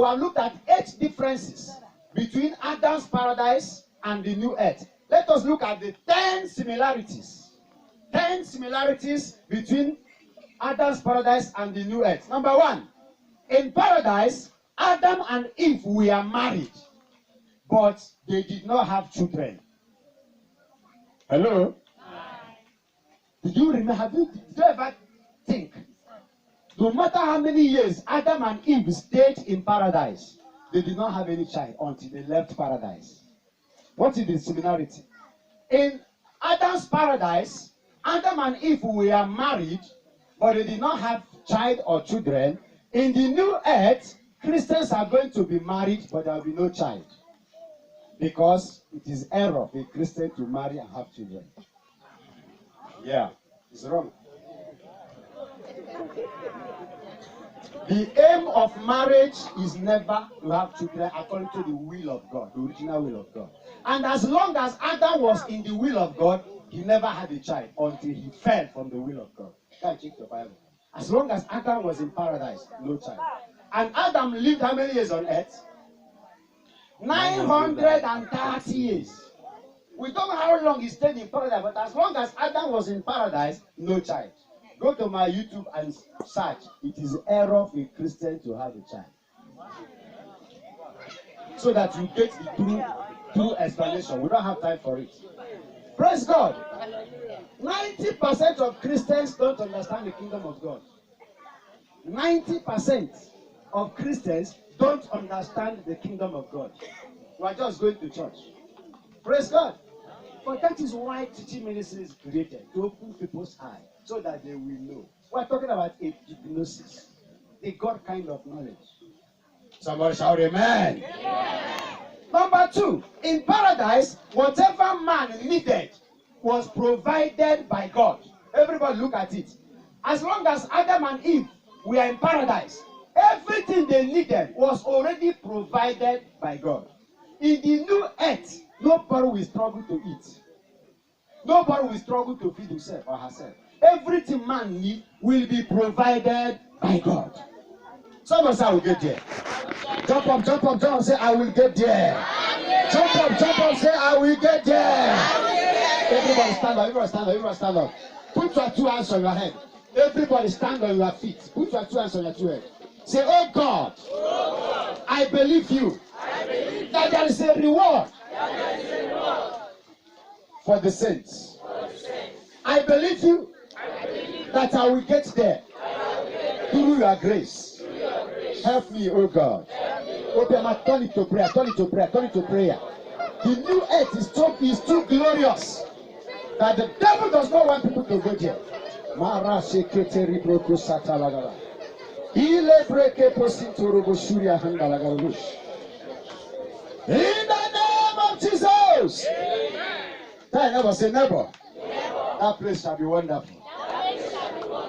have looked at 8 differences between Adam's paradise and the new earth. Let us look at the 10 similarities. 10 similarities between Adam's paradise and the new earth. Number 1, in paradise, Adam and Eve were married, but they did not have children. Hello? Did you remember? Did you ever think? No matter how many years Adam and Eve stayed in paradise, they did not have any child until they left paradise. What is the similarity? In Adam's paradise, Adam and Eve were married, but they did not have child or children. In the new earth, Christians are going to be married, but there will be no child. Because it is error for a Christian to marry and have children. Yeah, it's wrong. The aim of marriage is never to have children according to the will of God, the original will of God. And as long as Adam was in the will of God, he never had a child until he fell from the will of God. Can't check the Bible. As long as Adam was in paradise, no child. And Adam lived how many years on earth? 930 years. We don't know how long he stayed in paradise, but as long as Adam was in paradise, no child. Go to my YouTube and search. It is error for a Christian to have a child. So that you get the true explanation. We don't have time for it. Praise God. 90% of Christians don't understand the kingdom of God. 90% of Christians don't understand the kingdom of God. We are just going to church. Praise God. But that is why teaching ministry is created, to open people's eyes so that they will know. We are talking about epignosis, the God kind of knowledge. Somebody shout amen. Amen. Number 2, in paradise, whatever man needed was provided by God. Everybody look at it. As long as Adam and Eve were in paradise, everything they needed was already provided by God. In the new earth, nobody will struggle to eat. Nobody will struggle to feed himself or herself. Everything man needs will be provided by God. Some of us will get there. Jump up, jump up, jump up, say, I will get there. Jump up, say, I will get there. Everybody stand up, everybody stand up, everybody stand up. Put your 2 hands on your head. Everybody stand on your feet. Put your 2 hands on your 2 head. Say, oh God, I believe you. That there is a reward for the saints. I believe you that I will get there through your grace. Help me, oh God. Okay, I'm turn it to prayer, turn it to prayer, turn it to prayer. The new earth is too glorious that the devil does not want people to go there. Mara seketeri broko satalagala. Ile breke posintoro boshuria handalagarush. In the name of Jesus. Tell neighbor, say neighbor. That place shall be wonderful.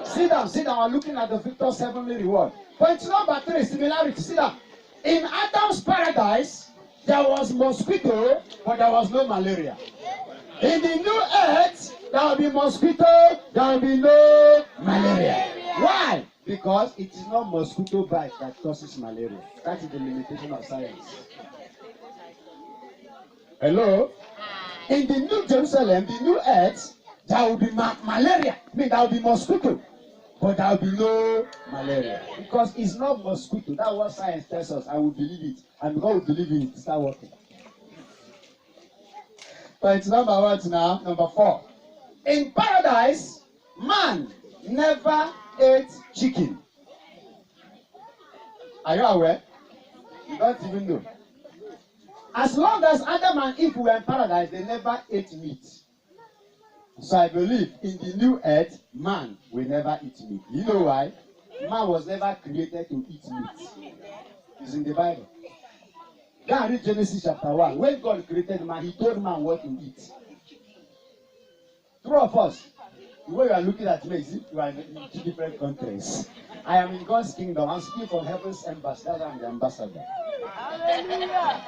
Sit down, sit down. We're looking at the victor's heavenly reward. Point number 3, similarity. Sit down. In Adam's paradise, there was mosquito, but there was no malaria. In the new earth, there will be mosquito, there will be no malaria. Why? Because it is not mosquito bite that causes malaria. That is the limitation of science. Hello? In the new Jerusalem, the new earth, there will be malaria. I mean, there will be mosquito, but there will be no malaria. Because it's not mosquito. That's what science tells us, and we believe it. And because we believe it, it starts working. But it's number 1 now. Number 4. In paradise, man never ate chicken. Are you aware? You don't even know. As long as Adam and Eve were in paradise, they never ate meat. So I believe in the new earth, man will never eat meat. You know why? Man was never created to eat meat. It's in the Bible. Go and read Genesis chapter 1. When God created man, he told man what to eat. 2 of us, the way you are looking at me, you are in 2 different countries. I am in God's kingdom. I'm speaking from heaven's embassy. That's why I'm the ambassador. Hallelujah!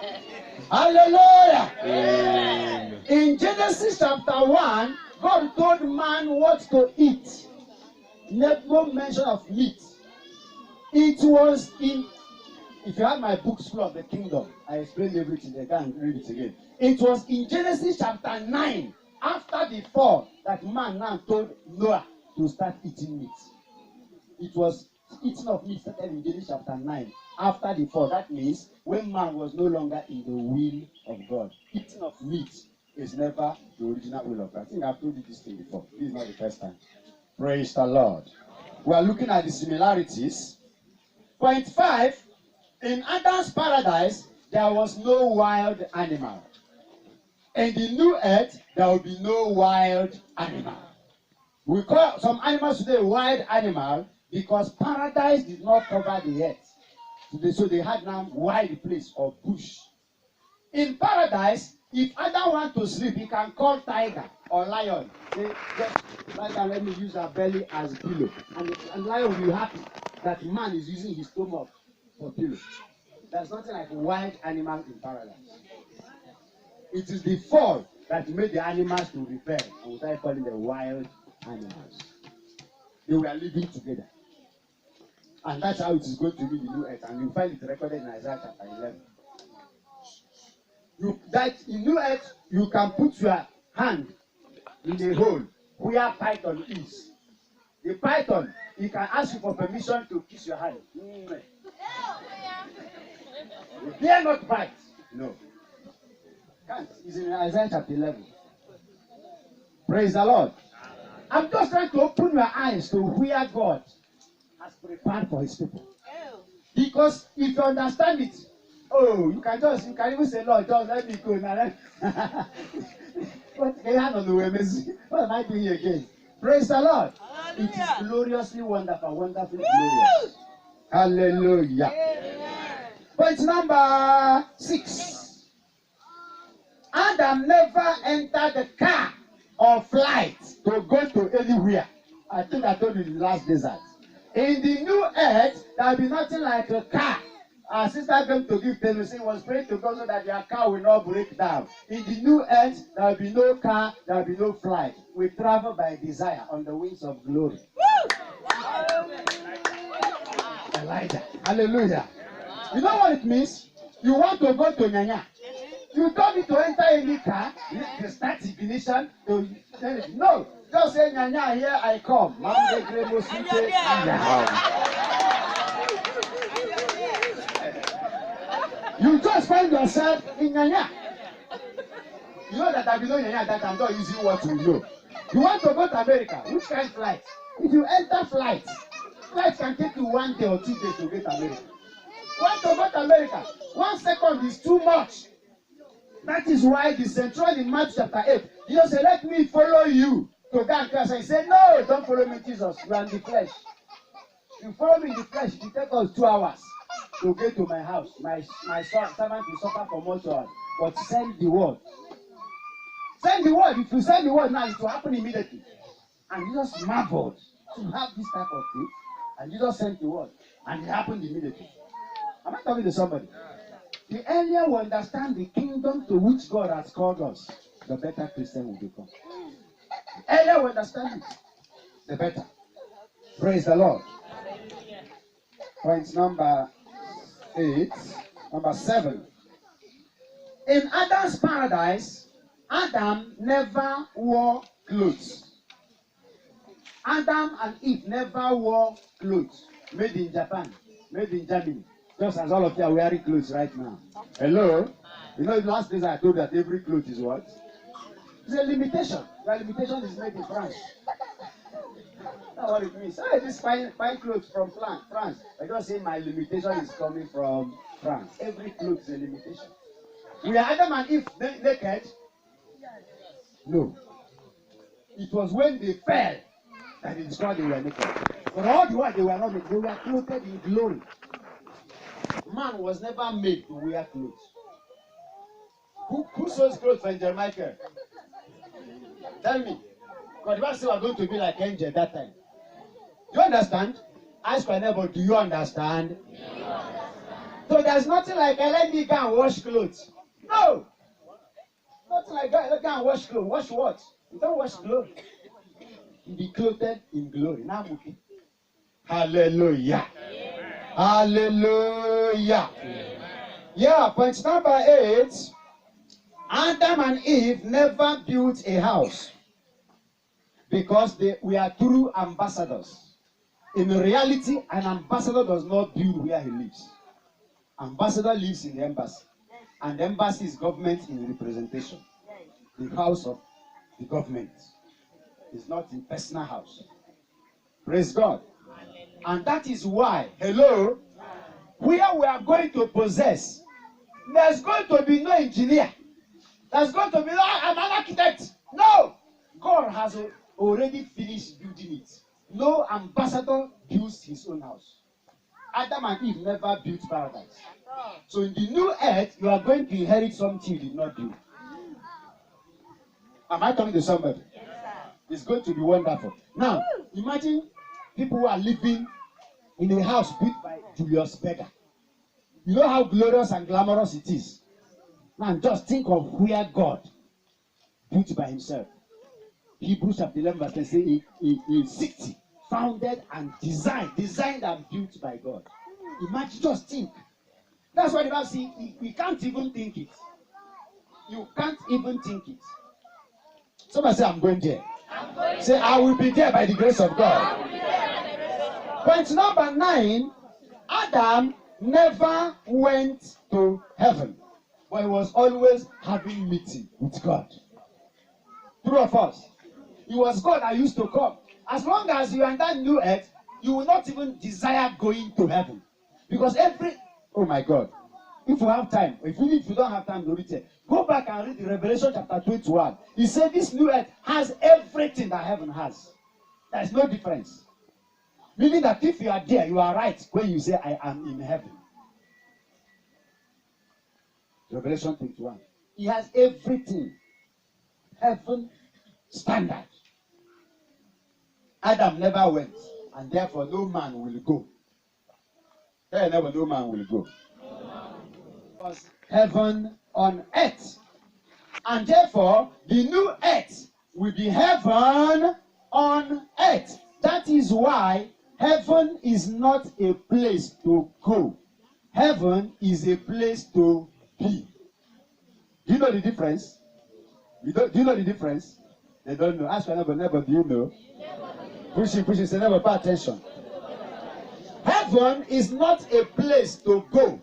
Hallelujah! Amen. In Genesis chapter 1, God told man what to eat. No mention of meat. It was in if you have my book, School of the Kingdom, I explained everything. I can't read it again. It was in Genesis chapter 9, after the fall, that man now told Noah to start eating meat. It was eating of meat started in Genesis chapter 9, after the fall. That means when man was no longer in the will of God. Eating of meat is never the original will of God. I think I've told you this thing before. This is not the first time. Praise the Lord. We are looking at the similarities. Point 5, in Adam's paradise, there was no wild animal. In the new earth, there will be no wild animal. We call some animals today wild animal because paradise did not cover the earth. So they had now wild place or bush. In paradise, if Adam wants to sleep, he can call tiger or lion. Say, just tiger, let me use our belly as pillow. And lion will be happy that man is using his stomach for pillow. There's nothing like a wild animal in paradise. It is the fall that made the animals to rebel, and we started calling them wild animals. They were living together. And that's how it is going to be in the new earth. And you find it recorded in Isaiah chapter 11. In new earth, you can put your hand in a hole where python is. The python, he can ask you for permission to kiss your hand. You dare not bite. No. Can't. It's in Isaiah chapter 11. Praise the Lord. I'm just trying to open your eyes to where God has prepared for his people. Because if you understand it, you can even say, Lord, just let me go now. What am I doing again? Praise the Lord. Hallelujah. It is gloriously wonderful, wonderfully glorious. Hallelujah. Amen. Point number 6. Adam never entered the car or flight to go to anywhere. I think I told you in the last desert. In the new earth, there will be nothing like a car. Our sister came to give Tennessee, was praying to God so that their car will not break down. In the new earth, there will be no car, there will be no flight. We travel by desire on the wings of glory. Elijah. Hallelujah. You know what it means? You want to go to Nyanya. You don't need to enter any car. You start ignition. No. Just say, Nyanya, here I come. You just find yourself in Nyanya. You know that I belong in Nyanya, that I'm not using what you know. You want to go to America. Which kind of flight? If you enter flight can take you 1 day or 2 days to get to America. You want to go to America. 1 second is too much. That is why the central in Matthew chapter 8, Jesus said, let me follow you to go and class. I said, no, don't follow me, Jesus. You are in the flesh. You follow me in the flesh, it will take us 2 hours to get to my house. My servant will suffer for much hours. But send the word. Send the word. If you send the word now, it will happen immediately. And Jesus marveled to have this type of faith. And Jesus sent the word. And it happened immediately. Am I talking to somebody? The earlier we understand the kingdom to which God has called us, the better Christian will become. The earlier we understand it, the better. Praise the Lord. Point number 8. Number 7. In Adam's paradise, Adam never wore clothes. Adam and Eve never wore clothes. Made in Japan, made in Germany. Just as all of you are wearing clothes right now. Hello? You know, the last days I told that every cloth is what? It's a limitation. The limitation is made in France. That's what it means. Hey, this fine clothes from France. I just say my limitation is coming from France. Every cloth is a limitation. We are Adam and Eve naked? No. It was when they fell that they discovered they were naked. But all the while they were not naked. They were clothed in glory. Man was never made to wear clothes. Who sews clothes for Angel Michael? Tell me. Because the Bible said we are going to be like angel that time. Do you understand? Ask your neighbor, do you understand? So there's nothing like let me go and wash clothes. No. Nothing like that. Go and wash clothes. Wash what? You don't wash clothes. You be clothed in glory. Now, okay. Hallelujah. Hallelujah. Hallelujah. Yeah, point number 8. Adam and Eve never built a house because they were true ambassadors. In reality, an ambassador does not build where he lives. Ambassador lives in the embassy. And the embassy is government in representation. The house of the government is not a personal house. Praise God. And that is why, hello, where we are going to possess, there's going to be no engineer. There's going to be no, I'm an architect. No. God has already finished building it. No ambassador builds his own house. Adam and Eve never built paradise. So in the new earth, you are going to inherit something you did not do. Am I talking to somebody? Yes, sir. It's going to be wonderful. Now, imagine people who are living in a house built by Julius Berger. You know how glorious and glamorous it is. Now, just think of where God built by himself. Hebrews chapter 11 verse 10 says a city founded and designed and built by God. Imagine, just think. That's why the Bible says we can't even think it. You can't even think it. Somebody say, I'm going there. Say, I will be there by the grace of God. Point number 9, Adam never went to heaven, but he was always having meeting with God. True or false? It was God that used to come. As long as you are in that new earth, you will not even desire going to heaven. Because oh my God, if you have time, if you don't have time to read it, go back and read the Revelation chapter 21. He said this new earth has everything that heaven has. There is no difference. Meaning that if you are there, you are right when you say, I am in heaven. Revelation 21. He has everything. Heaven standard. Adam never went, and therefore no man will go. No man will go. Because heaven on earth. And therefore, the new earth will be heaven on earth. That is why heaven is not a place to go. Heaven is a place to be. Do you know the difference? Do you know the difference? They don't know. Ask your neighbor, do you know? Push it, say never pay attention. Heaven is not a place to go.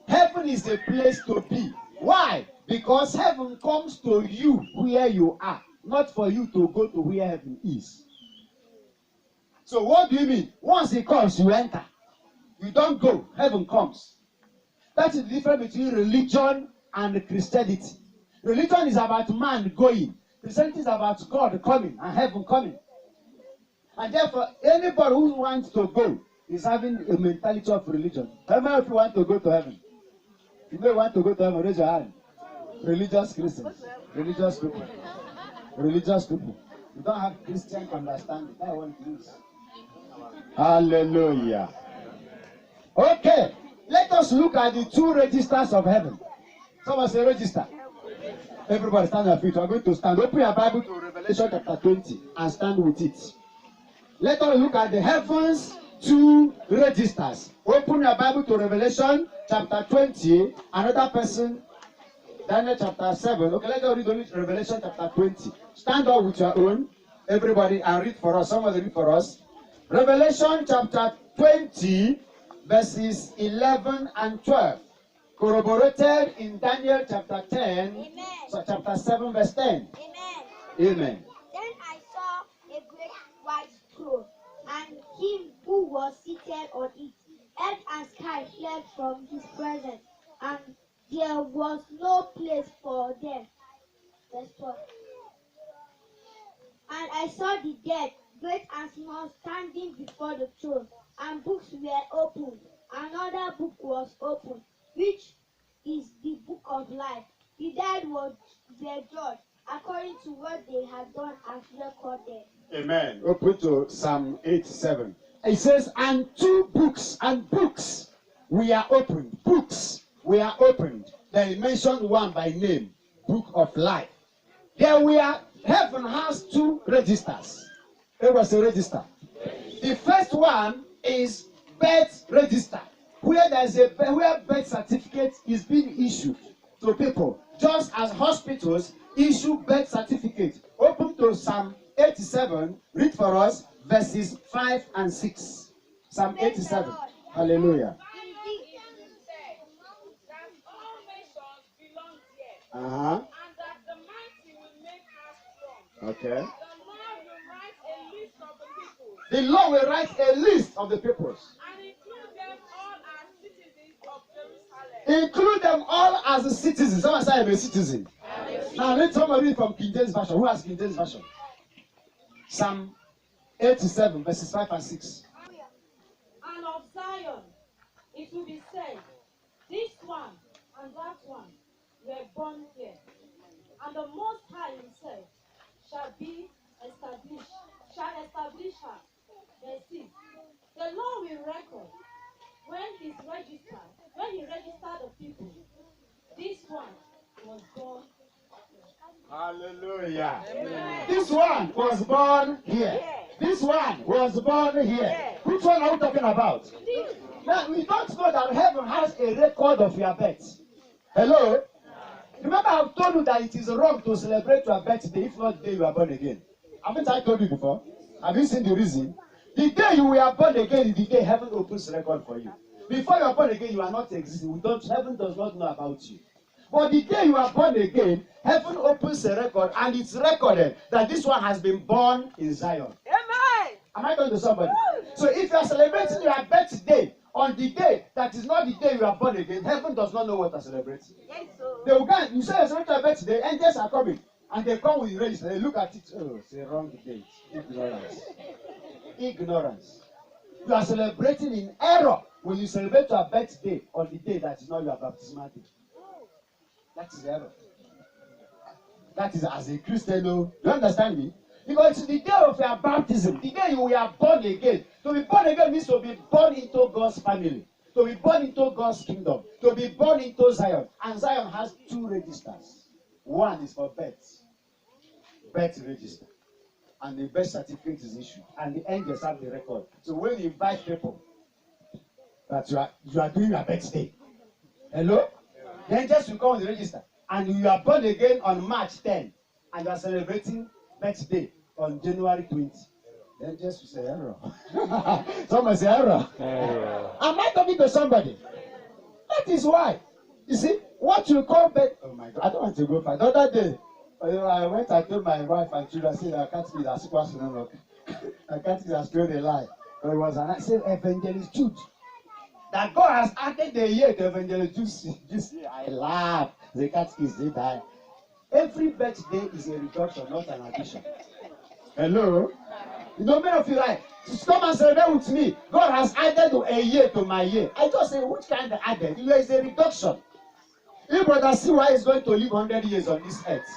Heaven is a place to be. Why? Because heaven comes to you where you are, not for you to go to where heaven is. So what do you mean? Once it comes, you enter. You don't go. Heaven comes. That is the difference between religion and Christianity. Religion is about man going. Christianity is about God coming and heaven coming. And therefore, anybody who wants to go is having a mentality of religion. How many of you want to go to heaven? If you don't want to go to heaven, raise your hand. Religious Christians. Religious people. Religious people. You don't have Christian understanding. That's what it is. Hallelujah. Okay. Let us look at the two registers of heaven. Someone say register. Everybody stand on your feet. We are going to stand. Open your Bible to Revelation chapter 20 and stand with it. Let us look at the heavens two registers. Open your Bible to Revelation chapter 20. Another person, Daniel chapter 7. Okay, let us read Revelation chapter 20. Stand up with your own, everybody, and read for us. Somebody read for us. Revelation chapter 20, verses 11 and 12. Corroborated in Daniel chapter 10, Amen. So chapter 7, verse 10. Amen. Amen. Then I saw a great white throne, and him who was seated on it. Earth and sky fled from his presence, and there was no place for them. Verse 12. And I saw the dead, great and small, standing before the throne, and books were opened. Another book was opened, which is the book of life. The dead were judged according to what they had done as recorded. Amen. Open to Psalm 87. It says, and two books were opened. Books were opened. They mentioned one by name, Book of Life. Heaven has two registers. It was a register. The first one is birth register. where birth certificate is being issued to people, just as hospitals issue birth certificate. Open to Psalm 87, read for us verses 5 and 6. Psalm 87. Hallelujah. Uh-huh. And that the mighty will make us strong. Okay. The Lord will write a list of the peoples. The Lord will write a list of the peoples. And include them all as citizens of Jerusalem. Include them all as citizens. Someone say I'm a citizen. Now let somebody read from King James Version. Who has King James Version? Psalm 87, verses 5 and 6. And of Zion it will be said, this one and that one were born here. And the Most High himself shall establish her. Verse 6. The Lord will record when he registered the people. This one was born. Hallelujah. Amen. This one was born here. This one was born here. Which one are we talking about? Now, we don't know that heaven has a record of your birth. Hello? Remember, I've told you that it is wrong to celebrate your birthday if not the day you are born again. Haven't I told you before? Have you seen the reason? The day you were born again is the day heaven opens record for you. Before you are born again, you are not existing. Heaven does not know about you. But the day you are born again, heaven opens a record and it's recorded that this one has been born in Zion. Amen. Am I talking to somebody? So if you are celebrating your birthday on the day that is not the day you are born again, heaven does not know what you are celebrating. Yes, sir. They will go, you say you celebrate your birthday, angels are coming. And they come with the register. They look at it. Oh, it's a wrong date. Ignorance. Ignorance. You are celebrating in error when you celebrate your birthday on the day that is not your baptismal day. That is error. That is as a Christian, no. You understand me? Because it's the day of your baptism, the day you were born again. To be born again means to be born into God's family, to be born into God's kingdom, to be born into Zion. And Zion has two registers. One is for birth register, and the birth certificate is issued, and the angels have the record. So when you invite people that you are doing your birthday, hello, the angels will come with the register, and you are born again on March 10, and you are celebrating birthday on January 20. The angels will say error. Someone say error. Am I talking to somebody? That is why. You see, what you call birth. Oh my God, I don't want to go far. The other day, I went and told my wife and children, I said, I can't be that super synonym. I can't be that told a lie. But it was an I said, Evangelist Jude. That God has added the year to Evangelist Jude. This year, I laugh. The catechist did die. Every birthday is a reduction, not an addition. Hello? You know, many of you like, to come and celebrate with me. God has added a year to my year. I just say, which kind of added? There is a reduction. If Brother CY is going to live 100 years on this earth,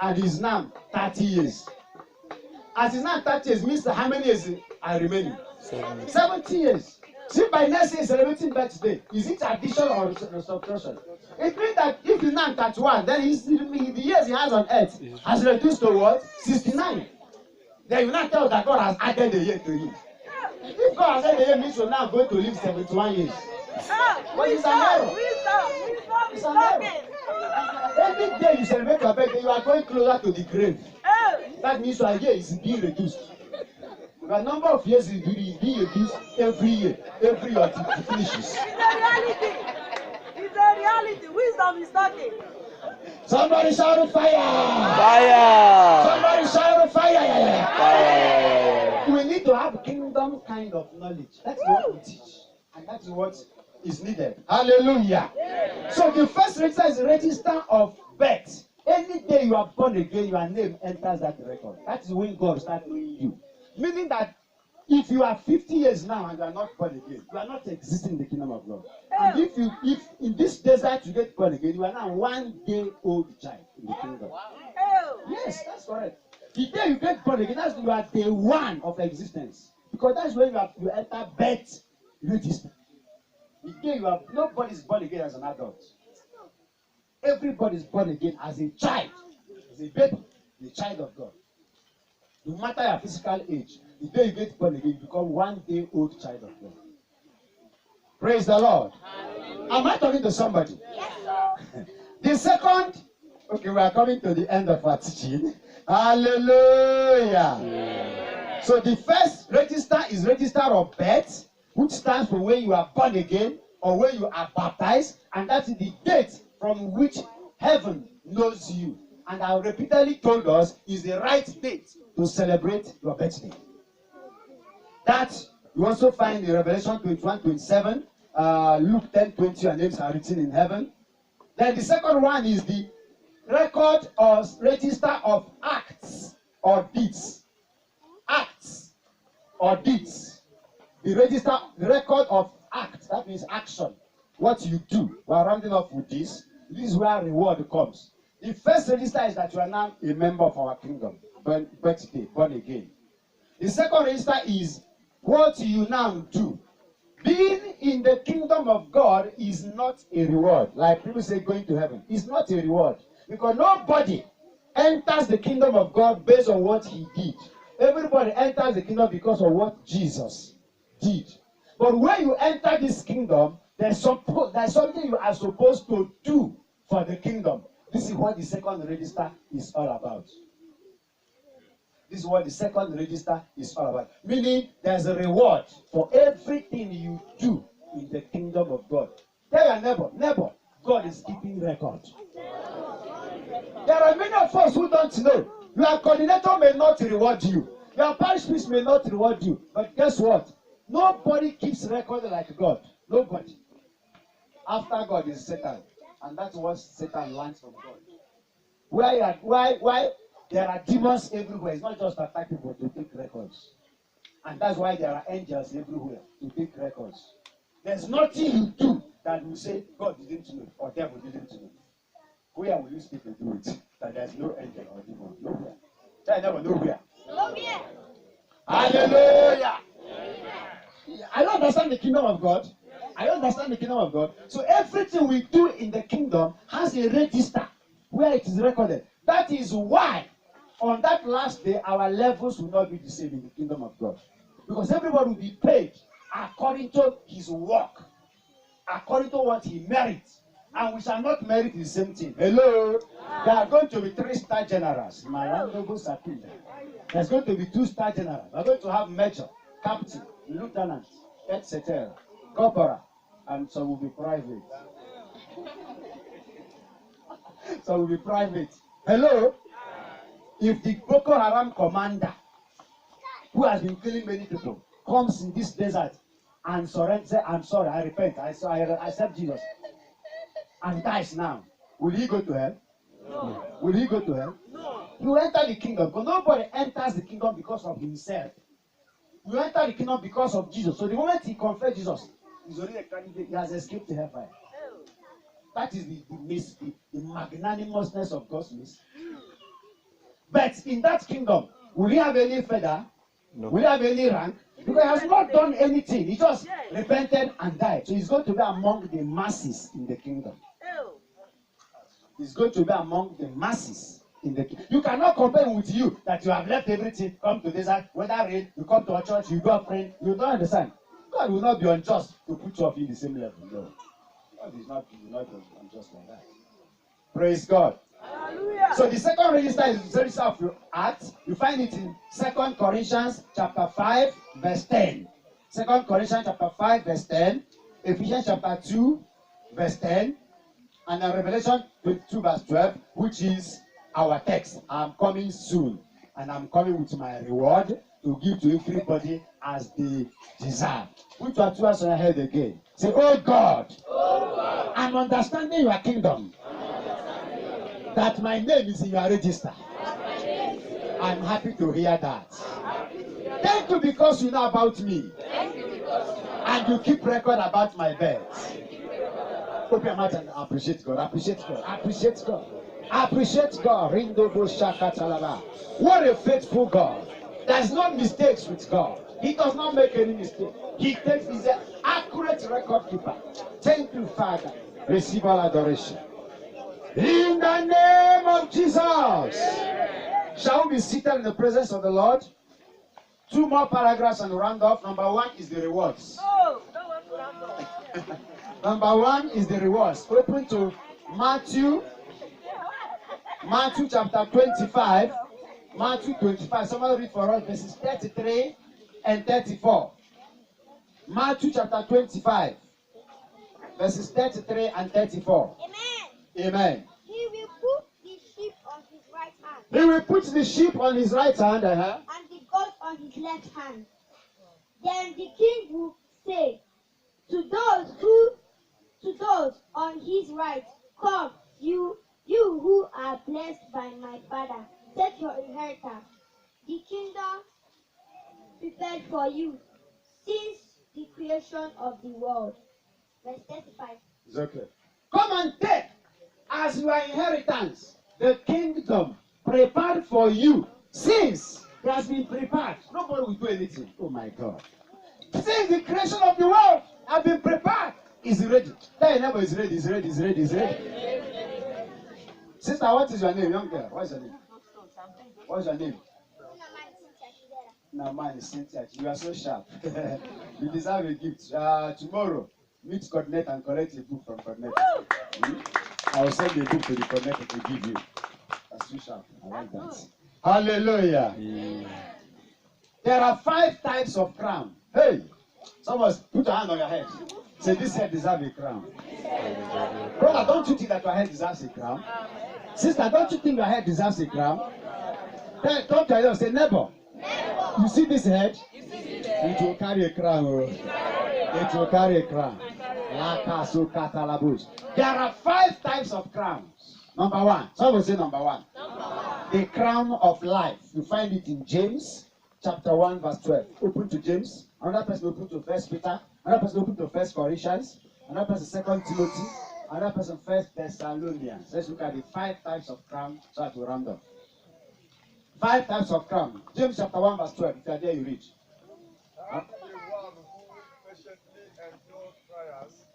and he's now 30 years. As he's now 30 years, means how many years are remaining? 70 years. See, by next year, celebrating birthday, is it addition or subtraction? It means that if he's now 31, then the years he has on earth has reduced to what? 69. Then you now tell that God has added a year to him. If God has added a year, means you're now going to live 71 years. But it's an error. It's an error. Every day you celebrate your birthday, you are going closer to the grave. That means your year is being reduced. The number of years is being reduced every year. Every year it finishes. It's a reality. It's a reality. Wisdom is talking. Somebody shout fire! Fire! Somebody shout fire! Fire! We need to have kingdom kind of knowledge. That's what we teach. And that's what is needed. Hallelujah. So the first register is the register of birth. Any day you are born again, your name enters that record. That is when God starts knowing you. Meaning that if you are 50 years now and you are not born again, you are not existing in the kingdom of God. And if in this desert you get born again, you are now 1 day old child in the kingdom. Yes, that's correct. The day you get born again, that's you are day one of existence. Because that's when you enter birth register. The day you are, nobody is born again as an adult. Everybody is born again as a child, as a baby, the child of God. No matter your physical age, the day you get born again, you become 1 day old child of God. Praise the Lord. Am I talking to somebody? Yes, sir. The second, okay, we are coming to the end of our teaching. Hallelujah. So the first register is register of birth, which stands for when you are born again or when you are baptized, and that is the date from which heaven knows you. And I repeatedly told us is the right date to celebrate your birthday. That you also find in Revelation 21:27, Luke 10:20, your names are written in heaven. Then the second one is the record or register of acts or deeds. Acts or deeds. The register, the record of acts, that means action. What you do. We are rounding up with this. This is where reward comes. The first register is that you are now a member of our kingdom, birthday, born again. The second register is what you now do. Being in the kingdom of God is not a reward. Like people say going to heaven. It's not a reward. Because nobody enters the kingdom of God based on what he did. Everybody enters the kingdom because of what Jesus did. But when you enter this kingdom, there's something you are supposed to do for the kingdom. This is what the second register is all about. This is what the second register is all about. Meaning there's a reward for everything you do in the kingdom of God. Tell your neighbor, God is keeping record. There are many of us who don't know. Your coordinator may not reward you. Your parish priest may not reward you. But guess what? Nobody keeps record like God. Nobody. After God is Satan. And that's what Satan learns from God. Why there are demons everywhere? It's not just attack people to take records. And that's why there are angels everywhere to take records. There's nothing you do that will say God didn't know or devil didn't know. Where will you speak to do it? That there's no angel or demon. Nowhere. There never nowhere. Nowhere. Hallelujah. I don't understand the kingdom of God. I don't understand the kingdom of God. So everything we do in the kingdom has a register where it is recorded. That is why on that last day our levels will not be the same in the kingdom of God. Because everybody will be paid according to his work, according to what he merits. And we shall not merit the same thing. Hello? There are going to be 3-star generals. There's going to be 2-star generals. We're going to have major, captain, lieutenant, etc. Corporal, and some will be private. Some will be private. Hello? If the Boko Haram commander, who has been killing many people, comes in this desert and surrenders, say, I'm sorry, I repent, I accept Jesus, and dies now, will he go to hell? No. Will he go to hell? No. He will enter the kingdom, because nobody enters the kingdom because of himself. You enter the kingdom because of Jesus. So the moment he confessed Jesus, he's already a candidate. He has escaped the hellfire. That is the magnanimousness of God's mercy. But in that kingdom, will he have any feather? No. Will he have any rank? Because he has not done anything. He just repented and died. So he's going to be among the masses in the kingdom. He's going to be among the masses in the kingdom. You cannot compare with you that you have left everything, come to desert, whether rain, you come to a church, you do a friend. You don't understand. God will not be unjust to put you up in the same level. No. God is not unjust like that. Praise God. Hallelujah. So the second register is the register of your acts. You find it in 2 Corinthians chapter 5, verse 10. 2 Corinthians chapter 5, verse 10. Ephesians chapter 2, verse 10. And then Revelation 22, verse 12, which is our text. I'm coming soon. And I'm coming with my reward to give to everybody as they deserve. Put your 2 hands on your head again. Say, oh God, I'm understanding your kingdom. That my name is in your register. I'm happy to hear that. Thank you because you know about me. And you keep record about my birth. Open your mouth and appreciate God. Appreciate God. Appreciate God. Appreciate God. What a faithful God. There's no mistakes with God. He does not make any mistake. He takes his accurate record keeper. Thank you, Father. Receive all adoration. In the name of Jesus. Shall we be seated in the presence of the Lord? 2 more paragraphs and round off. Number 1 is the rewards. Number one is the rewards. Open to Matthew chapter 25. Matthew 25. Somebody read for us verses 33 and 34. Matthew chapter 25. Verses 33 and 34. Amen. Amen. He will put the sheep on his right hand He will put the sheep on his right hand, and the goat on his left hand. Then the king will say to those on his right, come, you who are blessed by my Father, take your inheritance, the kingdom prepared for you since the creation of the world. Verse 35. It's okay. Come and take as your inheritance the kingdom prepared for you since it has been prepared. Nobody will do anything. Oh my God. Since the creation of the world has been prepared, is ready. Tell your neighbor is ready, is ready, is ready, is ready. Sister, what is your name, young girl? What is your name? What is your name? Naman Cynthia. You are so sharp. You deserve a gift. Tomorrow, meet coordinate and collect a book from coordinate. I will send a book to the coordinator to give you. That's too sharp. I like that. Hallelujah. There are 5 types of crown. Hey, someone put your hand on your head. Say, this head deserves a crown. Brother, don't you think that your head deserves a crown? Sister, don't you think your head deserves a crown? Then don't tell you, say, neighbor. You see this head? It will carry a crown. It will carry a crown. There are 5 types of crowns. Number 1. Someone say number 1. The crown of life. You find it in James chapter 1 verse 12. Open to James. Another person open to 1 Peter. Another person open to 1 Corinthians. Another person 2 Timothy. Another person 1 Thessalonians. Let's look at the 5 types of crown so that we round up. 5 types of crown. James chapter 1 verse 12. If you are there, you read. Happy the one who patiently endures trials,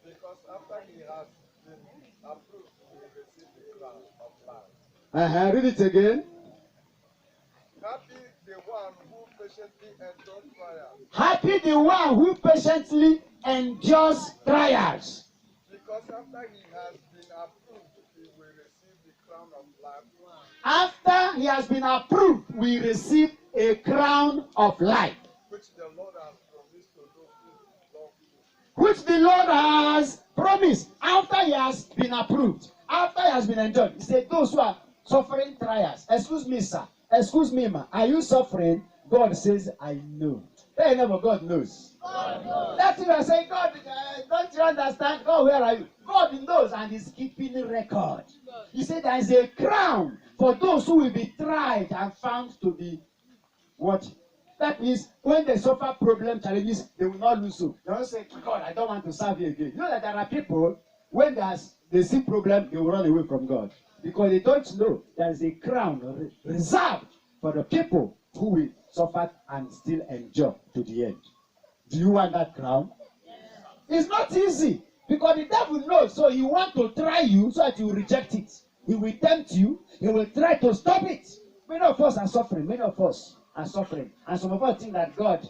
because after he has been approved, he will receive the crown of life. Read it again. Happy the one who patiently endures trials, Happy the one who patiently endures trials. because after he has been approved, he will receive the crown of life, After he has been approved, we receive a crown of life, which the Lord has promised to those who love him. which the Lord has promised after he has been approved, after he has been enjoyed. He said, those who are suffering trials, excuse me, sir, excuse me, ma, are you suffering? God says, I know. Hey, never, God knows. God knows. That's what I say, God, don't you understand? God, where are you? God knows and is keeping record. He said there is a crown for those who will be tried and found to be what? That means when they suffer problem, challenges, they will not lose hope. They will say, God, I don't want to serve you again. You know that there are people, when they see problem, they will run away from God. Because they don't know there is a crown reserved for the people who will suffer and still endure to the end. Do you want that crown? It's not easy. Because the devil knows, so he wants to try you so that you reject it. He will tempt you. He will try to stop it. Many of us are suffering. Many of us are suffering. And some of us think that God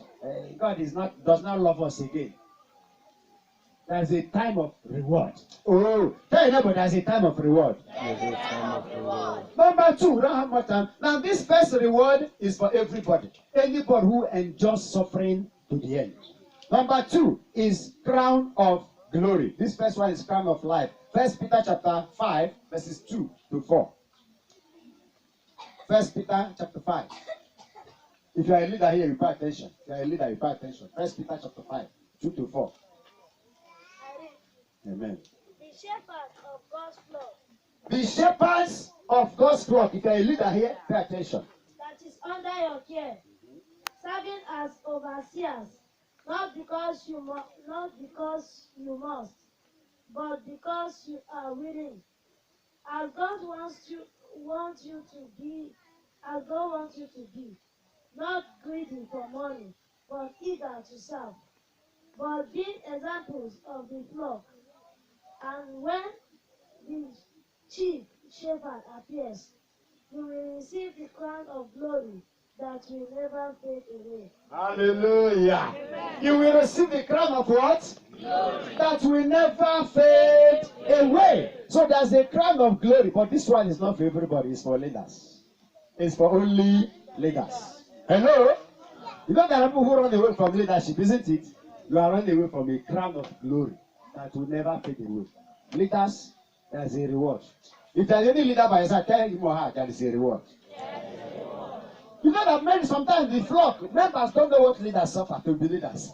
does not love us again. There's a time of reward. Oh, tell your neighbor there's a time of reward. Number 2, we don't have much time. Now, this first reward is for everybody. Anybody who endures suffering to the end. Number 2 is crown of glory. This first one is crown of life. 1 Peter chapter 5, verses 2 to 4. 1 Peter chapter 5. If you are a leader here, you pay attention. If you are a leader, you pay attention. 1 Peter chapter 5, 2 to 4. Amen. The shepherds of God's flock The shepherds of God's flock. If you are a leader here, pay attention. that is under your care, serving as overseers, not because you must, but because you are willing, as God wants you to be, not greedy for money, but eager to serve, but being examples of the flock. And when the chief shepherd appears, you will receive the crown of glory that will never fade away. Hallelujah. You will receive the crown of what? Glory. That will never fade away. So there's a crown of glory, but this one is not for everybody, it's for leaders. It's for only leaders. Hello? You know there are people who run away from leadership, isn't it? You are running away from a crown of glory that will never fade away. Leaders, there's a reward. If there's any leader by your side, tell him or her there is a reward. You know that many sometimes the flock members don't know what leaders suffer to be leaders.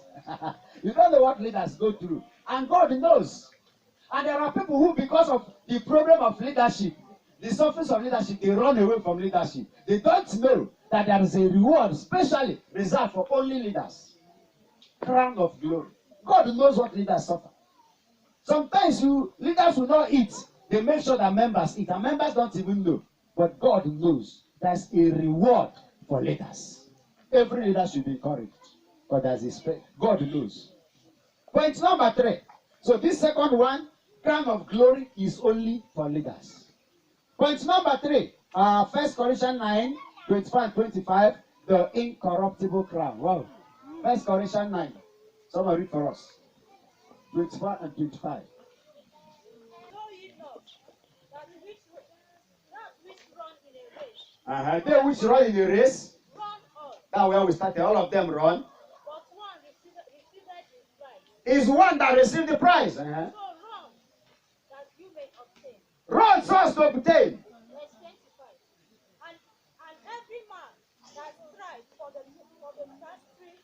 You don't know what leaders go through, and God knows. And there are people who, because of the problem of leadership, the surface of leadership, they run away from leadership. They don't know that there is a reward, specially reserved for only leaders. Crown of glory. God knows what leaders suffer. Sometimes leaders will not eat. They make sure that members eat, and members don't even know. But God knows there's a reward for leaders. Every leader should be encouraged. But there's a space. God knows. Point number 3. So this second one, crown of glory, is only for leaders. Point number 3, 1 Corinthians 9, 25 and 25, the incorruptible crown. Wow. 1 Corinthians 9. Someone read for us. 25 and 25. Know ye not that which run in a race, They which run in a race, run all, that's where we started. All of them run. but one receiveth his prize. Is one that received the prize. So run, that you may obtain. Run so as to obtain. Verse 25. And every man that strives for the mastery is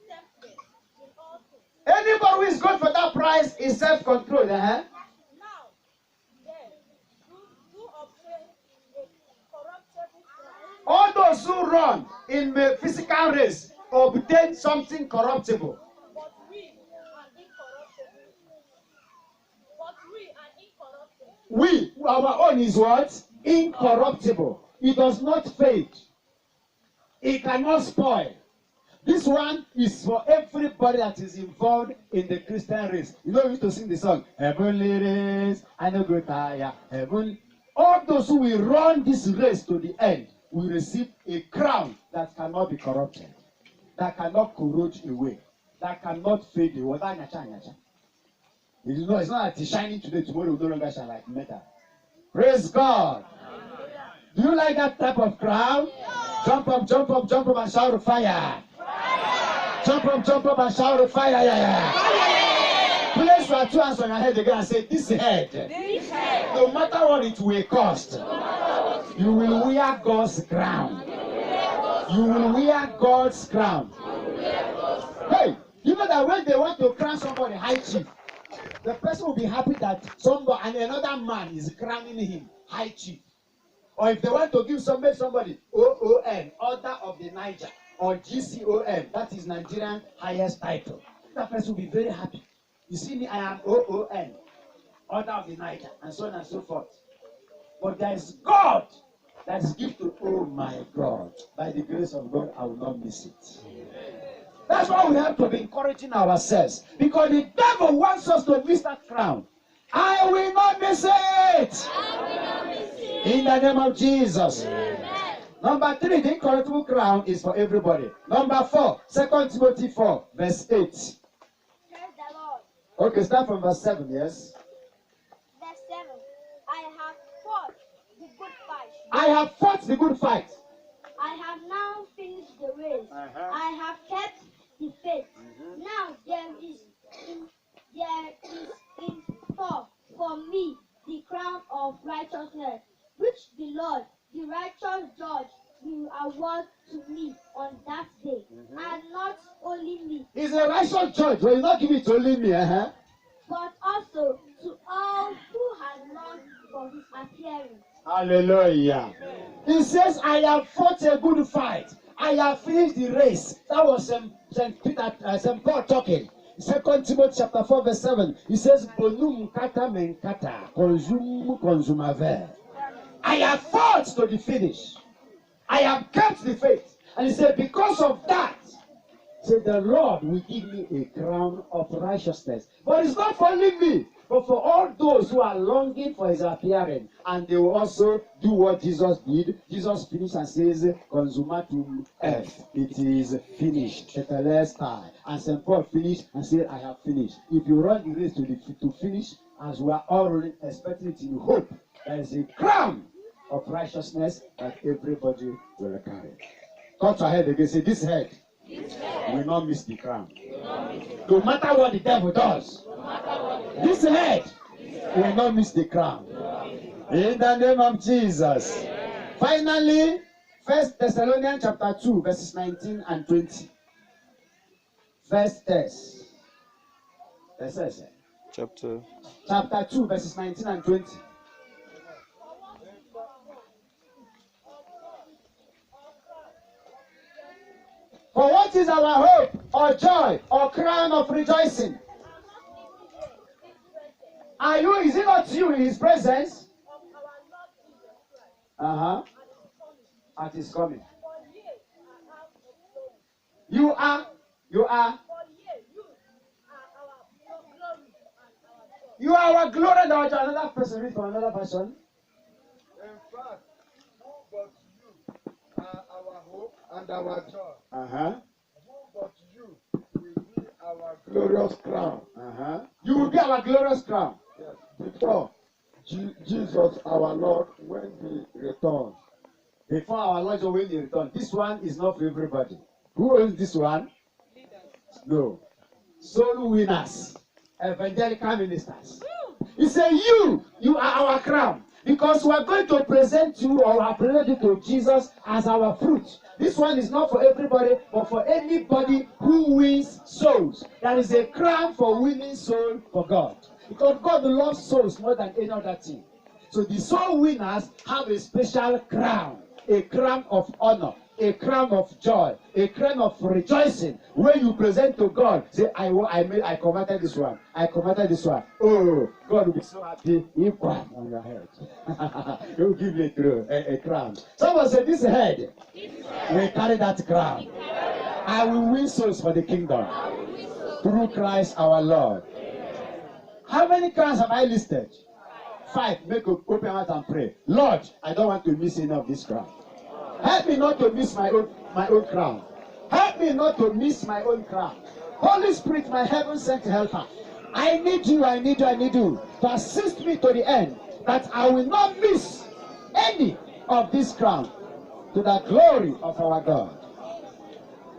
temperate in all things. Anybody who is going for that prize is self-controlled. Now, then, do obtain a corruptible crown, All those who run in the physical race obtain something corruptible. but we are incorruptible. We, our own is what? Incorruptible. It does not fade. It cannot spoil. This one is for everybody that is involved in the Christian race. You know, we used to sing the song, Heavenly Race, I no go tire, Heavenly. All those who will run this race to the end will receive a crown that cannot be corrupted, that cannot corrode away, that cannot fade away. It's not that it's shining today, tomorrow will no longer shine like metal. Praise God. Do you like that type of crown? Jump up, jump up, jump up and shout fire. Jump up and shout fire. Yeah. Place your 2 hands on your head again and say, this head, no matter what it will cost, you will wear God's crown. You will wear God's crown. Hey, you know that when they want to crown somebody high chief, the person will be happy that somebody and another man is crowning him high chief. Or if they want to give somebody OON, Order of the Niger, or GCON, that is Nigerian highest title, that person will be very happy. You see me, I am OON, Order of the Niger, and so on and so forth. But there is God that is given to, oh my God, by the grace of God, I will not miss it. That's why we have to be encouraging ourselves, because the devil wants us to miss that crown. I will not miss it. In the name of Jesus. Amen. Number 3, the incorruptible crown is for everybody. Number 4, 2 Timothy 4, verse 8. Praise the Lord. Okay, start from verse 7, yes? Verse 7. I have fought the good fight. I have fought the good fight. I have now finished the race. I have kept the faith. Now there is in store for me the crown of righteousness, which the Lord, the righteous judge, will award to me on that day. And not only me, He's a righteous judge, but he's not giving it to only me. but also to all who have longed for his appearing. Hallelujah. He says, I have fought a good fight. I have finished the race. That was St. Paul talking. 2 Timothy chapter 4, verse 7. He says, Bonum kata menkata, consum consumaver. I have fought to the finish. I have kept the faith. And he said, because of that, the Lord will give me a crown of righteousness. But it's not for only me. but for all those who are longing for his appearing, and they will also do what Jesus did. Jesus finished and says, Consummatum est. It is finished. Tetelestai. And St. Paul finished and said, I have finished. If you run the race to finish, as we are all running, expecting it in hope, there is a crown of righteousness that everybody will carry. Touch your head again. Say, this head will not miss the crown. No matter what the devil does, this head will not miss the crown. In the name of Jesus. Finally, 1 Thessalonians chapter 2, verses 19 and 20. First Thess. Chapter 2, verses 19 and 20. For what is our hope, or joy, or crown of rejoicing? Are you, is it not you in his presence? At his coming. You are. You are our glory and our joy. Another person, read for another person. In fact, who but you are our hope and our joy? Who but you will be our glorious crown? You will be our glorious crown. Yes, before Jesus our Lord when he returns. Before our Lord when he returns. This one is not for everybody. Who owns this one? No. Soul winners. Evangelical ministers. He said, you are our crown. Because we are going to present you, or are presented to Jesus as our fruit. This one is not for everybody, but for anybody who wins souls. There is a crown for winning soul for God. Because God loves souls more than any other thing. So the soul winners have a special crown. A crown of honor. A crown of joy, a crown of rejoicing. When you present to God, say, I converted this one. I converted this one. Oh, God will be so happy. He crown on your head. He will give you a crown. Someone say, this head will carry that crown. I will win souls for the kingdom through Christ our Lord. How many crowns have I listed? 5. Make a open mouth and pray. Lord, I don't want to miss any of this crown. Help me not to miss my own crown. Help me not to miss my own crown. Holy Spirit, my heaven-sent helper, I need you to assist me to the end, that I will not miss any of this crown, to the glory of our God.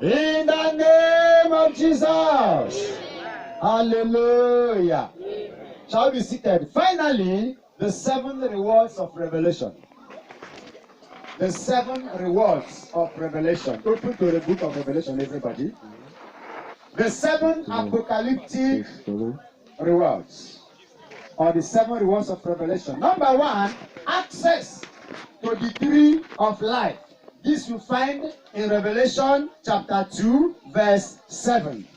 In the name of Jesus. Hallelujah. Shall we be seated? Finally, the 7 rewards of revelation. The 7 rewards of revelation. Open to the book of Revelation, everybody. The 7 apocalyptic rewards. Or the 7 rewards of revelation. Number 1, access to the tree of life. This you find in Revelation chapter 2, verse 7.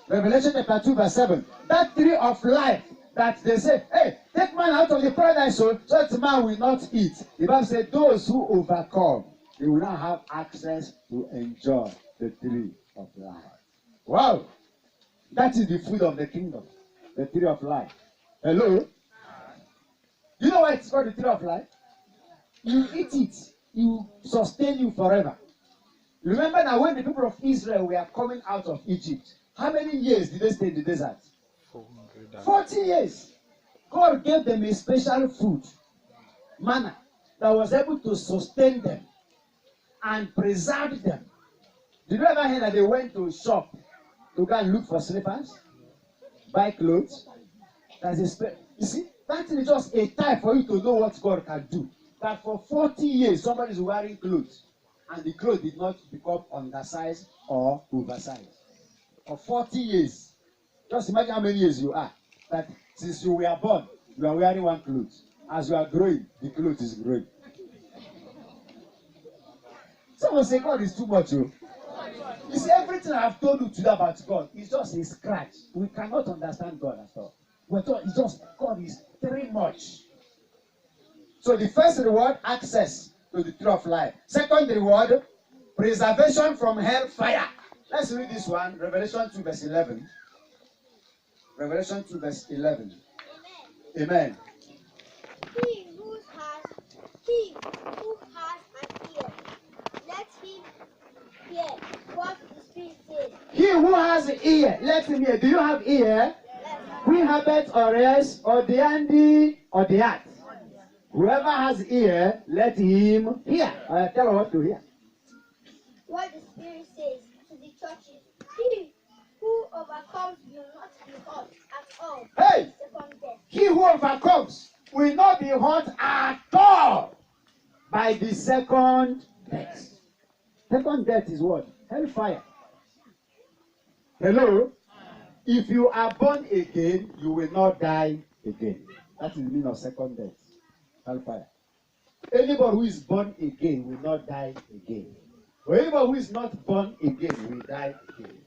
Revelation chapter 2, verse 7. That tree of life that they say, hey, take man out of the paradise so that man will not eat. The Bible says those who overcome, they will not have access to enjoy the tree of life. Wow! That is the food of the kingdom, the tree of life. Hello? You know why it's called the tree of life? You eat it, it will sustain you forever. Remember now when the people of Israel were coming out of Egypt, how many years did they stay in the desert? 40 years. God gave them a special food, manna, that was able to sustain them and preserve them. Did you ever hear that they went to a shop to go and look for slippers, buy clothes? That's a you see, that is just a time for you to know what God can do. That for 40 years somebody is wearing clothes and the clothes did not become undersized or oversized. For 40 years. Just imagine how many years you are. That since you were born, you are wearing one clothes. As you are growing, the clothes is growing. Someone say God is too much. You see, everything I have told you today about God is just a scratch. We cannot understand God at all. It's just God is very much. So the first reward, access to the tree of life. Second reward, preservation from hellfire. Let's read this one, Revelation 2 verse 11. Revelation 2 verse 11. Amen. He who has an ear, let him hear what the Spirit says. He who has an ear, let him hear. Do you have ear? We have it or else, or the handy, or the heart. Whoever has ear, let him hear. Tell her what to hear. What the Spirit says to the churches. He who overcomes will not be hurt at all. Hey! Second death. He who overcomes will not be hurt at all by the second death. Second death is what? Hellfire. Hello? If you are born again, you will not die again. That is the meaning of second death. Hellfire. Anybody who is born again will not die again. But anybody who is not born again will die again.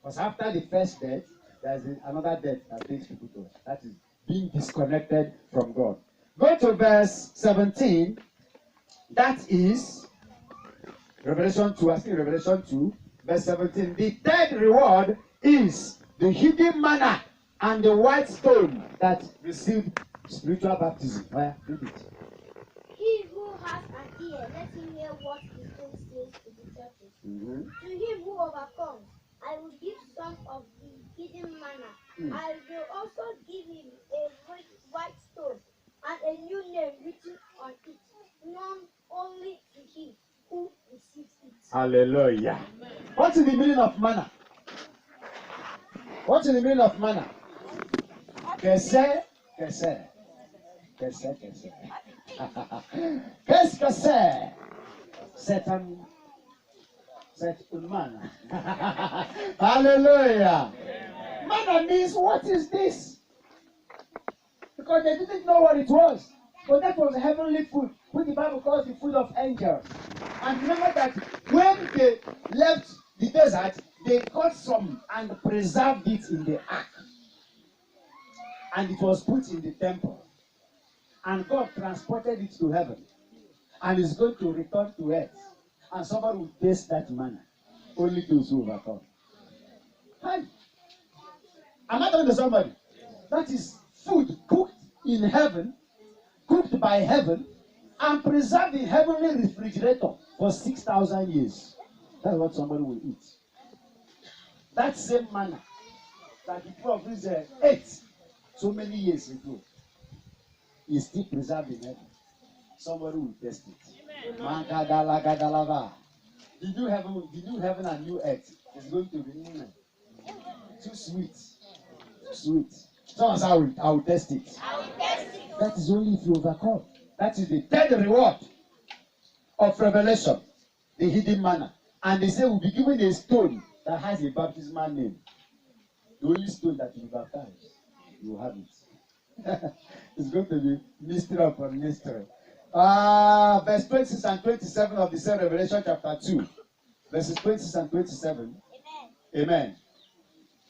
Because after the first death, there is another death that takes people to. That is being disconnected from God. Go to verse 17. That is Revelation 2. I think Revelation 2, verse 17. The third reward is the hidden manna and the white stone that received spiritual baptism. Read it. He who has an ear, let him hear what the Spirit says to the churches. To him who overcomes, I will give some of the hidden manna. I will also give him a white stone and a new name written on it, known only to him who receives it. Hallelujah. What is the meaning of manna? What is the meaning of manna? Kese, kese. Kese, kese. Qu'est-ce que c'est? C'est un manna. Hallelujah. Manna means, what is this? Because they didn't know what it was. But that was heavenly food, which the Bible calls the food of angels. And remember that when they left the desert, they caught some and preserved it in the ark. And it was put in the temple. And God transported it to heaven. And it's going to return to earth. And somebody will taste that manna. Only those who overcome. Hi. Am I talking to somebody? That is food cooked in heaven, cooked by heaven, and preserved in heavenly refrigerator for 6,000 years. That's what somebody will eat. That same manna that the people of Israel ate so many years ago is still preserved in heaven. Somebody will test it. Magadalagadalava. The new heaven and new earth is going to be too sweet. Too sweet. Someone say, I will test it. That is only if you overcome. That is the third reward of revelation, the hidden manna. And they say we'll be given a stone that has a baptismal name. The only stone that you baptize, you have it. It's going to be mystery upon mystery. Verse 26 and 27 of the same Revelation chapter 2. Verses 26 and 27. Amen.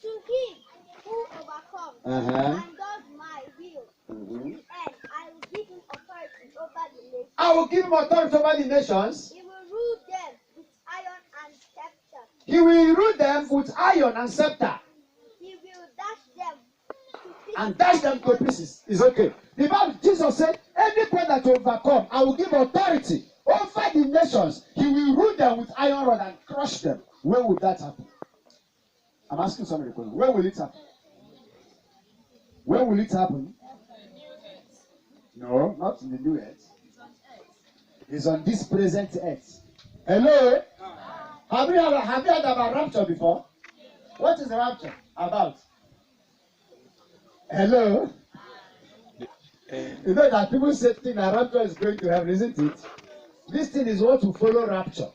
To him who overcomes and does my will, and I will give him authority over the nations. I will give him authority over the nations. He will rule them with iron and scepter. He will rule them with iron and scepter. He will dash them to pieces. And dash them to pieces. It's okay. The Bible, Jesus said, anybody that overcome, I will give authority over the nations. He will rule them with iron rod and crush them. When will that happen? I'm asking somebody a question. When will it happen? When will it happen? No, not in the new earth. It's on this present earth. Hello? Have you heard about rapture before? What is the rapture about? Hello? You know that people say that rapture is going to heaven, isn't it? This thing is what will follow rapture.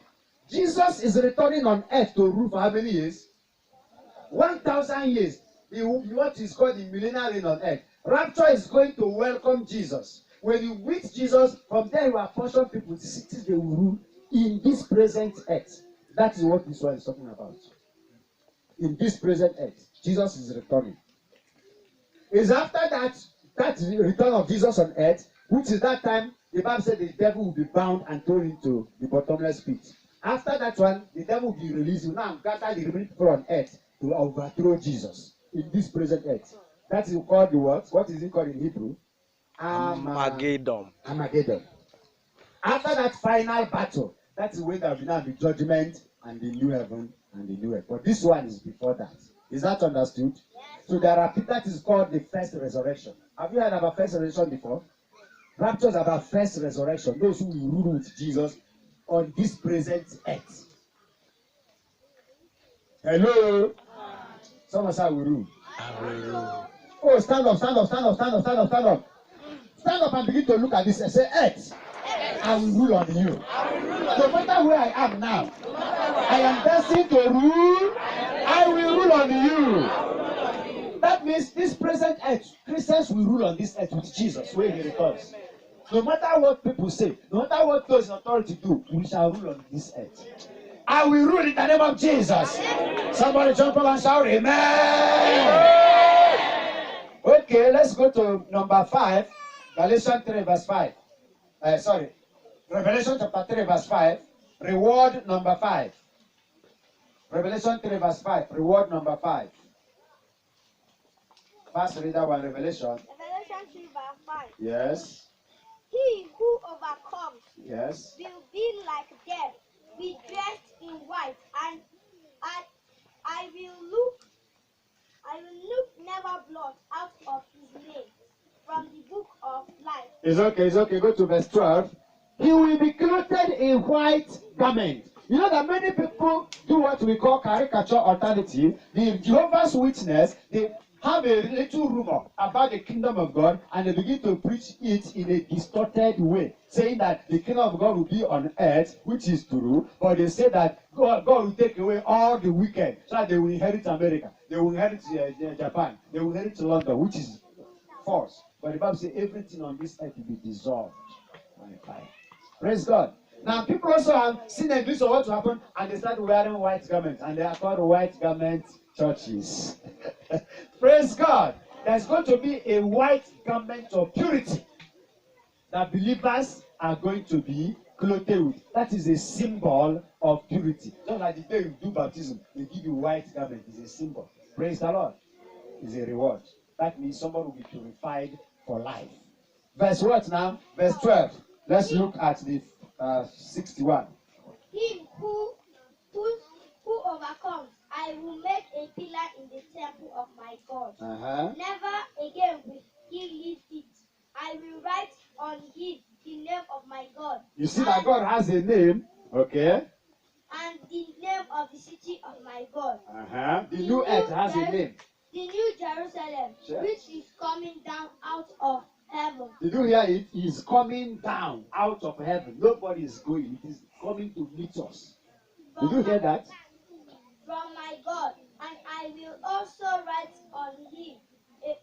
Jesus is returning on earth to rule for how many years? 1,000 years. What is called the millennial reign on earth. Rapture is going to welcome Jesus. When you meet Jesus, from there you apportion people to cities they will rule in this present earth. That is what this one is talking about. In this present earth, Jesus is returning. It's after that return of Jesus on earth, which is that time the Bible said the devil will be bound and thrown into the bottomless pit. After that one, the devil will be released. Will now gather the remaining people on earth to overthrow Jesus in this present earth. That is called the what? What is it called in Hebrew? Armageddon. Armageddon. After that final battle, that is when there will now be judgment and the new heaven and the new earth. But this one is before that. Is that understood? Yes. So there are people that is called the first resurrection. Have you heard about first resurrection before? Rapture is about first resurrection. Those who will rule with Jesus on this present earth. Hello? Someone say we rule. Oh, stand up, stand up, stand up, stand up, stand up, stand up. Stand up and begin to look at this and say, earth, I will rule on you. No matter where I am now, I am destined to rule. I will rule on you. That means this present earth, Christians will rule on this earth with Jesus when he returns. No matter what people say, no matter what those in authority do, we shall rule on this earth. I will rule in the name of Jesus. Somebody jump up and shout, amen. Okay, let's go to number 5. Galatians 3 verse 5. Revelation chapter 3 verse 5. Reward number 5. Revelation 3 verse 5. Reward number 5. First read that one, Revelation. Revelation 3 verse 5. Yes. He who overcomes Yes. will be like death, be dressed in white, and I will look never blot out of his name from the book of life. It's okay. Go to verse 12. He will be clothed in white garment. You know that many people do what we call caricature alternative. The Jehovah's Witness, they have a little rumor about the kingdom of God and they begin to preach it in a distorted way, saying that the kingdom of God will be on earth, which is true, but they say that God will take away all the wicked so that they will inherit America, they will inherit Japan, they will inherit London, which is false. But the Bible says everything on this earth will be dissolved by fire. Praise God. Now people also have seen a glimpse of what will happen and they start wearing white garments and they are called white garment churches. Praise God. There's going to be a white garment of purity that believers are going to be clothed with. That is a symbol of purity. Just like the day you do baptism, they give you white garment. It's a symbol. Praise the Lord. It's a reward. That means someone will be purified for life. Verse what now? Verse 12. Let's look at the 61. Him who overcomes, I will make a pillar in the temple of my God. Never again will he leave it. I will write on it the name of my God. You see that God has a name, okay? And the name of the city of my God. The new earth has a name. The new Jerusalem, Sure. which is coming down out of heaven. Did you hear it? It is coming down out of heaven. Nobody is going. It is coming to meet us. Did you hear that? From my God, and I will also write on him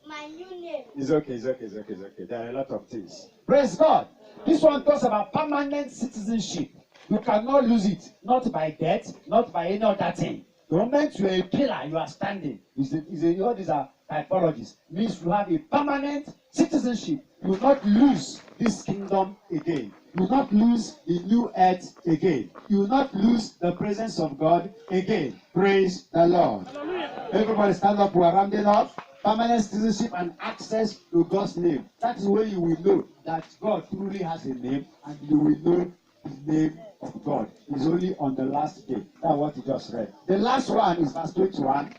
my new name. It's okay. There are a lot of things. Praise God. This one talks about permanent citizenship. You cannot lose it. Not by death, not by any other thing. The moment you are a pillar, you are standing. All these are typologies. Means you have a permanent citizenship. You will not lose this kingdom again. You will not lose the new earth again. You will not lose the presence of God again. Praise the Lord. Everybody stand up. We are rounding off. Permanent citizenship and access to God's name. That is where you will know that God truly has a name, and you will know the name of God. It's only on the last day. That's what you just read. The last one is verse 21.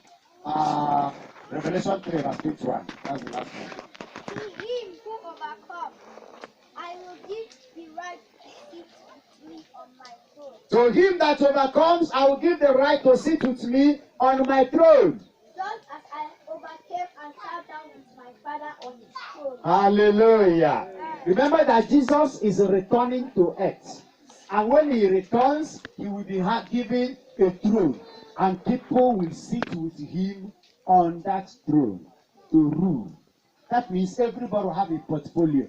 Revelation 3 verse 21. That's the last one. To him who overcomes, I will give the right to sit with me on my throne. To him that overcomes, I will give the right to sit with me on my throne. Just as I overcame and sat down with my Father on his throne. Hallelujah. Remember that Jesus is returning to earth. And when he returns, he will be given a throne. And people will sit with him on that throne to rule. That means everybody will have a portfolio.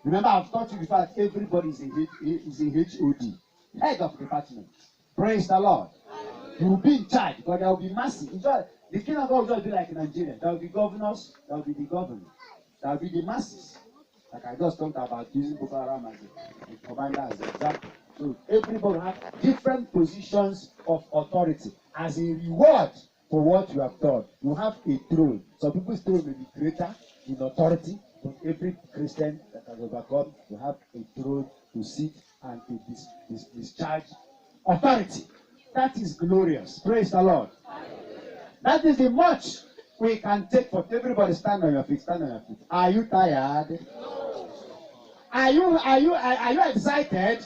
Remember, I've taught you before that everybody is a HOD, head of department. Praise the Lord. You will be in charge, but there will be mercy. The kingdom of God will just be like Nigeria. There will be governors, there will be the governors, there will be the masses. Like I just talked about using Boko Haram as a commander as an example. So everybody has different positions of authority as a reward for what you have done. You have a throne. Some people's throne may be greater in authority, but every Christian that has overcome will have a throne to sit and to discharge authority. That is glorious. Praise the Lord. That is the much we can take for everybody. Stand on your feet. Stand on your feet. Are you tired? No. Are you excited?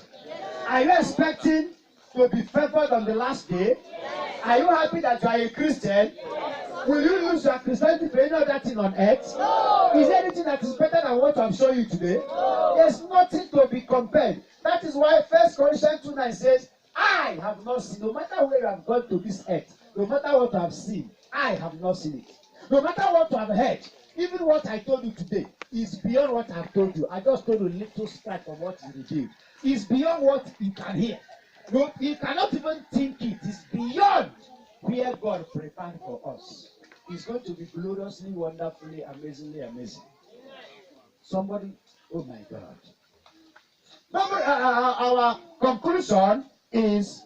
Are you expecting to be favored on the last day? Are you happy that you are a Christian? Will you lose your Christianity for any other thing on earth? No. Is there anything that is better than what I'm showing you today? No. There's nothing to be compared. That is why 1 Corinthians 2:9 says, I have not seen, no matter where you have gone to this earth, no matter what I have seen, I have not seen it. No matter what you have heard, even what I told you today is beyond what I have told you. I just told you a little scrap of what is revealed. It's beyond what you can hear. No, you cannot even think it. It's beyond where God prepared for us. It's going to be gloriously, wonderfully, amazingly amazing. Somebody, oh my God. Number, our conclusion is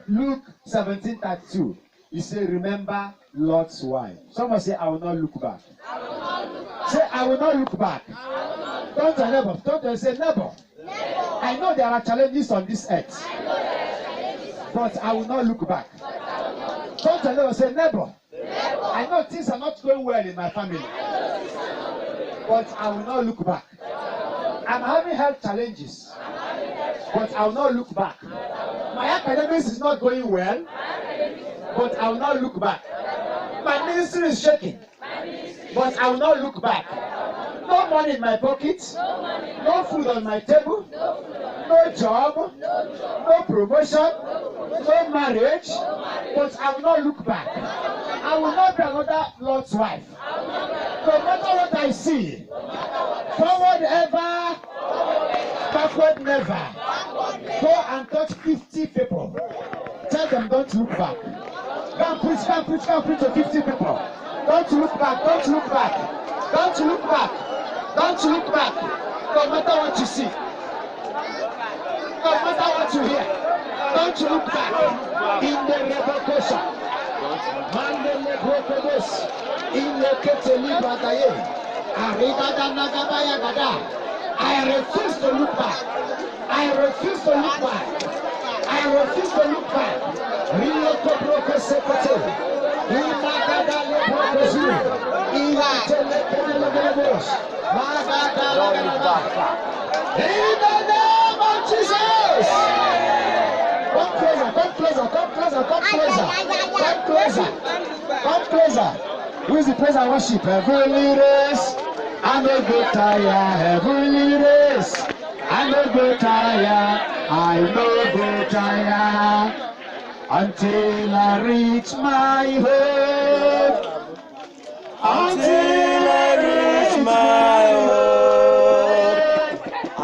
Luke 17:32. You say, remember Lot's wife. Someone say, I will not look back. I will not look back. Say, I will not look back. Don't tell neighbor. Don't tell, say, neighbor. I know there are challenges on this earth. But I will not look back. Don't tell neighbor, say, neighbor. I know things are not going well in my family. But I will not look back. I'm having health challenges. But I will not look back. My academics is not going well. But I will not look back. My ministry is shaking. But I will not look back. No money in my pocket. No food on my table. No job. No promotion. No marriage. But I will not look back. I will not be another Lord's wife. No matter what I see, forward ever, backward never. Go and touch 50 people. Tell them don't look back. Come preach to 50 people. Don't look back, don't look back. Don't look back. Don't look back. No matter what you see. No matter what you hear. Don't look back. In the revocation. Mandele Brokodos. In the Keteli Badaye. Arigada Nagabaya Gada. I refuse to look back. I refuse to look back. I refuse to look back. Rio Coproco Secote. Imagada Leprocosu. Iatelebos. Magada Lagaba. In the name of Jesus. Come closer, come closer, come closer, come closer. Come closer. Come closer. Who is the praise and worship? Heavenly race. I no go tire. Heavenly race. I no go tire. I no go tire until I reach my home. Until I reach my home, I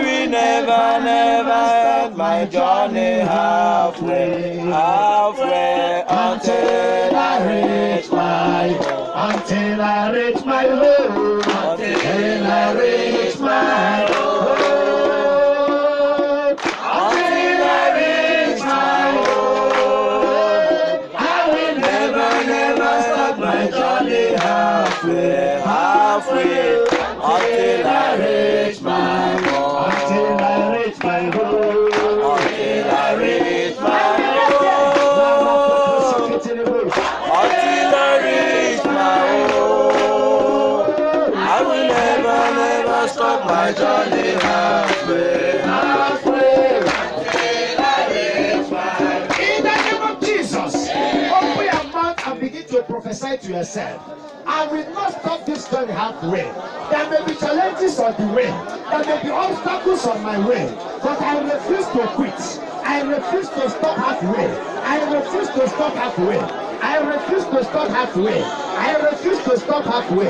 will never, never end my journey halfway, halfway. Until I reach my home, until I reach my home, until I reach my home. Halfway, until I reach my home, until I reach my home, until I reach my home, until I reach my home. I will never, never stop my journey halfway, halfway, until I reach my home. In the name of Jesus, open your mouth and begin to prophesy to yourself. I will not stop this journey halfway. There may be challenges on the way. There may be obstacles on my way. But I refuse to quit. I refuse to stop halfway. I refuse to stop halfway. I refuse to stop halfway. I refuse to stop halfway.